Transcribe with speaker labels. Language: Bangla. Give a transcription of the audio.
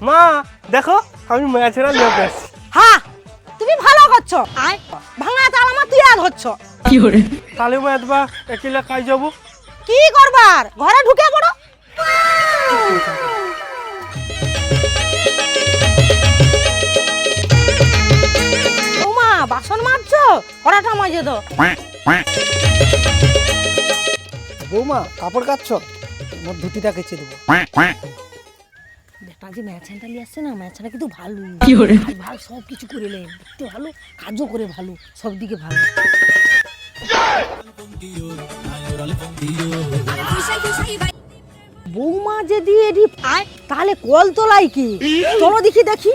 Speaker 1: মা দেখো আমি ম্যাচেরা নিয়ে আসছি।
Speaker 2: হ্যাঁ তুমি ভালো করছো ভাঙা তালামা তুই আর হচ্ছ
Speaker 1: তাহলে ম্যাচ বা একেলা কাজ যাবো।
Speaker 2: কি করবার ঘরে ঢুকে পড়ো। ওমা বাসন মাজছো কড়াটা মাজে দাও।
Speaker 3: বৌমা কাপড় কাচ্ছ মোর ধুতিটা কেচে দেবো।
Speaker 2: বেটা যে ম্যাচানটা নিয়ে আসছে না ম্যাচানটা কিন্তু ভালো ভালো সব কিছু করিলেন দেখতে ভালো কাজও করে ভালো সব দিকে ভালো। বৌমা যদি এডি তাহলে কল তোলাই কি চলো দেখি দেখি।